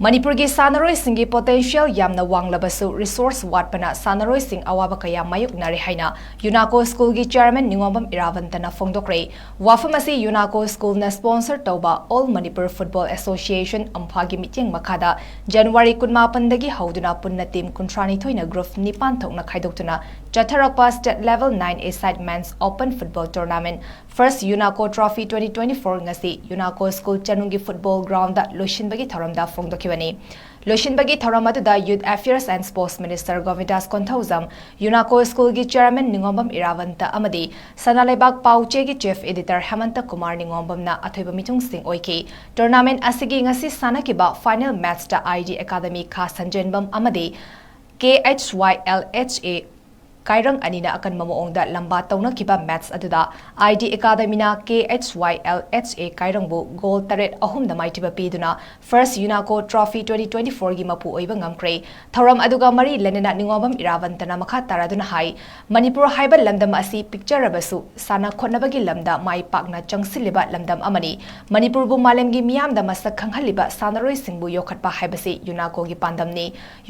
Manipur gi sanaroi singi potential yamna wanglabasu resource watpana sanaroi sing awaba kaya mayuk nari haina UNACO school gi chairman Ningombam Iravantana fongdokre wafamasi UNACO school na sponsor tauba All Manipur Football Association amphagi miting makada January 18 dagi hauduna punna team kuntrani thoina group nipan thokna khaidoktuna Chatharakpa State Level 9A Side Men's Open Football Tournament First UNACO Trophy 2024 ngasi UNACO School Chanungi Football Ground da Lushinbagi Tharamda fongdokiwani Lushinbagi Tharamada Youth Affairs and Sports Minister Govindas ಕೊಂಥೌಜಂ UNACO School gi Chairman Ningombam Iravanta amadi Sanalebak Pauche gi Chief Editor Hemanta Kumar Ningombam na athoiba mitung sing oiki Tournament asigi ngasi sanakiba final match da ID Academy kha sanjenbam amadi 𝗠𝗜𝗟𝗜𝗧𝗏 Kairang anina akan mamuongda lamba tauna kiba match aduda ID Academy na 𝗠𝗟𝗏𝗧𝗏 Kairang bu goal taret ahum da maitiba piduna First UNACO Trophy 2024 gi mapu oiba ngamkre thoram aduga mari lenena Ningombam Iravantana makha taraduna hai Manipur haiba lamdam asi picture abasu sana khonabagi lamda mai pakna changsiliba lamdam amani Manipur bu malemgi miyamda masak khanghalliba sanaroi singbu yokhatpa haibasi UNACO gi pandamni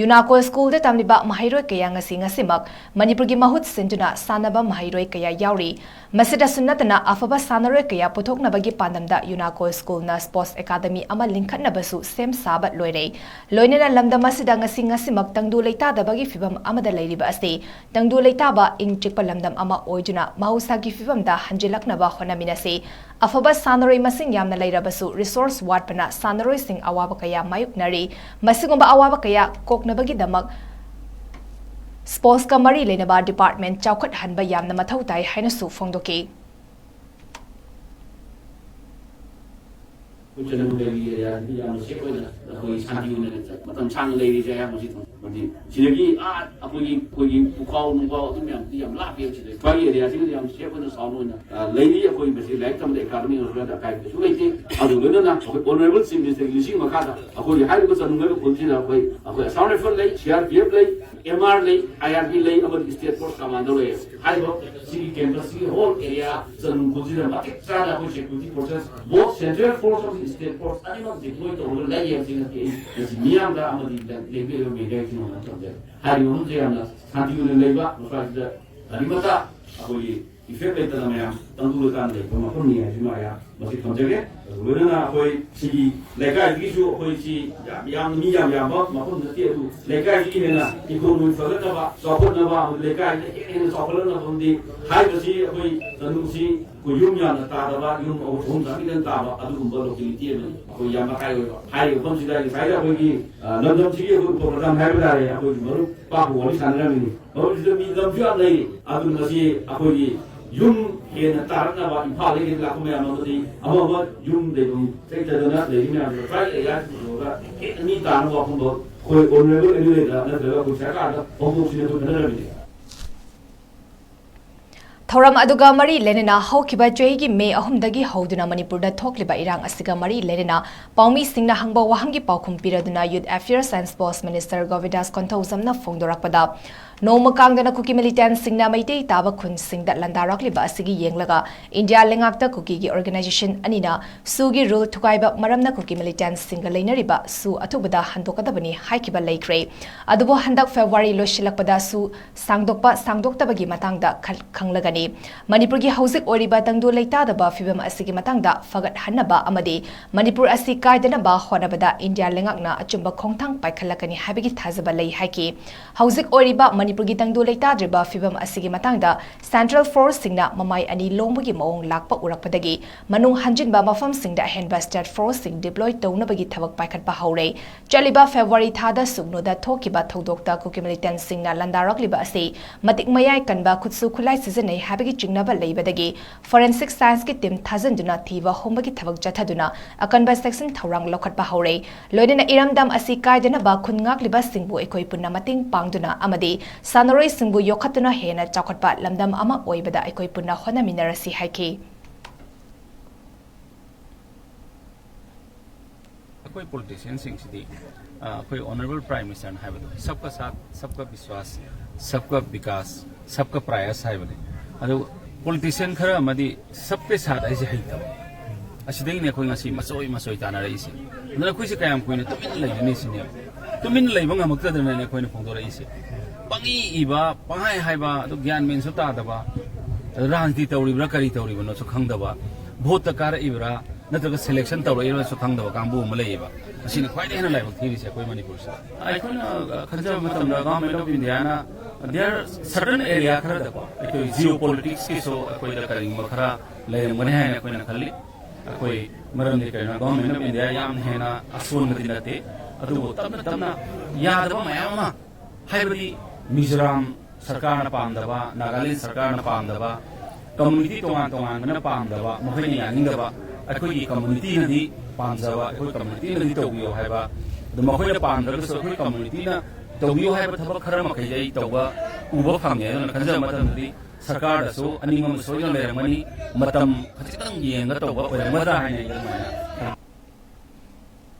UNACO School da tamliba mahairoi kaya ngasimak Manipur gi mahut sinduna sanaba mahairoi kaya yauri masida sunnatana afaba sanaroi kaya puthoknabagi pandamda UNACO School na Sports Academy ama linkhatnabasu sem sabat loire loinena lamda masida ngasimak tangdu leitadabagi fibam amada leiriba ase tangdu leitaba ingchikpa lamdam ama oiduna mahusagi fibamda hanjilaknaba honaminase afaba sanaroi masing yamna leirabasu resource watpana sanaroi sing awaba kaya mayuknari masigomba awaba kaya koknabagi damak Sports ka mari lenaba department chawkhat hanba yamna mathau tai haina su fongdoki MR lay, IRB lay, about the state force commander lay. I hope city campus, the whole area, some consider market trial of security forces, both central force of the state force, and not deployed over the layers in the case, as Mianda Amadi, they will be getting on the Harry Munziana, Santiago Labor, the Arimata, effect later than I am, Tandukan, from a pony as you know, but it comes again. Luna Hoi, see, like I issue, Hoi, see, young Miyam Yamot, Mahon the theatre, like I see, you go with Falanava, Sokonava, like I in Sokolana from the high sea, Hoi, Sanusi, Kuyumian, Tadava, Yum of Home, and Tava, Adum locality, Yamakai, high consider Hoi, London City, Program Habitary, Hoi, Papu, and Remini. What is the Midam lady? Adunasi, Ahoi. Yum in a Tarnava in Pali in Lakumamadi, Amava, Yum, they will take the donut, they didn't try any time of Humboldt, who honorable anyway, that the local Sakata, almost in the Thoram aduga mari lenena haukiba chegi me ahumdagi hauduna Manipurda thokliba irang asiga mari lenena paumi singna hangba wahangi paukhum piraduna Youth Affairs and Sports Minister Govindas ಕೊಂಥೌಜಂನ fongdorakpada Noma kangdana kuki militant singna maitei taba khun singda landarakliba asigi yenglaga India lengakta kuki gi organization anina sugi rule thukaiba maramna kuki militant singa leinariba su athubada handokadabani haikiba leikre adubo handak February loshilakpada su sangdoktabagi matangda khanglagani Manipur gi hauzik oriba tangdu leitadaba fibam asigi matangda fagat hanaba amadi Manipur asi kaidana ba honabada India lengakna achumba khongthang paikhalakani habigi thazaba lei haiki hauzik oriba Manipur gi tangdu leitadriba fibam asigi matangda Central Force singna mamai ani longbugi maong lakpa urakpadagi manung hanjinba mafam singda henba State Force sing deploy townabagi thabak paikhatpa haure chaliba February thada sugnoda thokiba thodokta kuki militant singna landarakliba ase matik mayai kanba khutsu khulai seasonai habigi chingnaba leibadagi forensic science ki team thazanduna thiba hombagi thabak jathaduna akanba section thorang lokhatpa haure loidena iramdam asi kaidena ba khungak liba singbu ekoi punna mating pangduna amadi Sanaroi singbu yokhatuna hena chakhatpa lamdam ama oibada ekoi punna hona minarasi haiki कोई politicians Singh कोई honorable prime minister है बता सबका साथ सबका विश्वास सबका विकास सबका प्रयास है बने अरे politician खरा मधी सबके साथ ऐसे ही था असिदें ने कोई ngasi masoi ताना रही से ꯑꯗꯨꯅ ꯑꯩꯈꯣꯏꯁꯦ ꯀꯌꯥꯝ ꯀꯨꯏꯅ ꯇꯨꯃꯤꯟꯅ ꯂꯩꯒꯅꯤ ꯁꯤꯅꯦ ꯇꯨꯃꯤꯟꯅ ꯂꯩꯕ ꯉꯝꯃꯛꯇꯗꯅꯅꯦ ꯑꯩꯈꯣꯏꯅ ꯐꯣꯡꯗꯣꯔꯛꯏꯁꯦ ꯄꯪꯏ ꯏꯕ ꯄꯪꯍꯥꯏ ꯍꯥꯏꯕ ꯑꯗꯨ ꯒ꯭ꯌꯥꯟ ꯃꯦꯟꯁꯨ ꯇꯥꯗꯕ ꯔꯥꯖꯅꯤꯇꯤ ꯇꯧꯔꯤꯕ꯭ꯔꯥ ꯀꯔꯤ ꯇꯧꯔꯤꯕꯅꯣꯁꯨ ꯈꯪꯗꯕ ꯚꯣꯠꯇ ꯀꯥꯔꯛꯏꯕ꯭ꯔꯥ ꯅꯠꯇ꯭ꯔꯒ ꯁꯦꯂꯦꯛꯁꯟ ꯇꯧꯔꯛꯏꯕ꯭ꯔꯥꯁꯨ ꯈꯪꯗꯕ ꯀꯥꯡꯕꯨ ꯑꯃ ꯂꯩꯌꯦꯕ ꯑꯁꯤꯅ ꯈ꯭ꯋꯥꯏꯗꯒꯤ ꯍꯦꯟꯅ ꯂꯥꯏꯕꯛ ꯊꯤꯔꯤꯁꯦ ꯑꯩꯈꯣꯏ ꯃꯅꯤꯄꯨꯔꯁꯤꯗ ꯑꯩꯈꯣꯏꯅ ꯈꯟꯖꯕ ꯃꯇꯝꯗ ꯒꯚꯔꯟꯃꯦꯟꯠ ꯑꯣꯐ ꯏꯟꯗꯤꯌꯥꯅ ꯗꯤꯌꯔ ꯁꯔꯇꯟ ꯑꯦꯔꯤꯌꯥ ꯈꯔꯗꯀꯣ ꯑꯩꯈꯣꯏ ꯖꯤꯑꯣ ꯄꯣꯂꯤꯇꯤꯛꯁꯀꯤꯁꯨ ꯑꯩꯈꯣꯏꯗ ꯀꯔꯤꯒꯨꯝꯕ ꯈꯔ ꯂꯩꯔꯝꯒꯅꯤ ꯍꯥꯏꯅ ꯑꯩꯈꯣꯏꯅ ꯈꯜꯂꯤ ꯑꯩꯈꯣꯏ ꯃꯔꯝꯗꯤ ꯀꯩꯅꯣ ꯒꯚꯔꯟꯃꯦꯟꯠ ꯑꯣꯐ ꯏꯟꯗꯤꯌꯥ ꯌꯥꯝꯅ ꯍꯦꯟꯅ ꯑꯁꯣꯟꯕꯗꯤ ꯅꯠꯇꯦ ꯑꯗꯨꯕꯨ ꯇꯞꯅ ꯇꯞꯅ ꯌꯥꯗꯕ ꯃꯌꯥꯝ ꯑꯃ ꯍꯥꯏꯕꯗꯤ ꯃꯤꯖꯣꯔꯥꯝ ꯁꯔꯀꯥꯔꯅ ꯄꯥꯝꯗꯕ ꯅꯥꯒꯥꯂꯦꯟ ꯁꯔꯀꯥꯔꯅ ꯄꯥꯝꯗꯕ ꯀꯝꯃꯨꯅꯤꯇꯤ ꯇꯣꯉꯥꯟ ꯇꯣꯉꯥꯟꯕꯅ ꯄꯥꯝꯗꯕ ꯃꯈꯣꯏꯅ ꯌꯥꯅꯤꯡꯗꯕ ꯑꯩꯈꯣꯏꯒꯤ ꯀꯝꯃꯨꯅꯤꯇꯤꯅꯗꯤ ꯄꯥꯝꯖꯕ ꯑꯩꯈꯣꯏ ꯀꯝꯃꯨꯅꯤꯇꯤꯅꯗꯤ ꯇꯧꯕꯤꯌꯨ ꯍꯥꯏꯕ ꯑꯗꯨ ꯃꯈꯣꯏꯅ ꯄꯥꯝꯗ꯭ꯔꯒꯁꯨ ꯑꯩꯈꯣꯏ ꯀꯝꯃꯨꯅꯤꯇꯤꯅ ꯇꯧꯕꯤꯌꯨ ꯍꯥꯏꯕ ꯊꯕꯛ ꯈꯔ ꯃꯈꯩꯗꯤ ꯑꯩ ꯇꯧꯕ ꯎꯕ ꯐꯪꯉꯦ ꯑꯗꯨꯅ ꯈꯟꯖꯕ ꯃꯇꯝꯗꯗꯤ ꯁꯔꯀꯥꯔꯗꯁꯨ ꯑꯅꯤꯡꯕ ꯁꯣꯏꯗꯅ ꯂꯩꯔꯝꯒꯅꯤ ꯃꯇꯝ ꯈꯖꯤꯛꯇꯪ ꯌꯦꯡꯉꯒ ꯇꯧꯕ ꯑꯣꯏꯔꯝꯒꯗ꯭ꯔꯥ ꯍꯥꯏꯅ ꯑꯩ ꯑꯗꯨꯃꯥꯏꯅ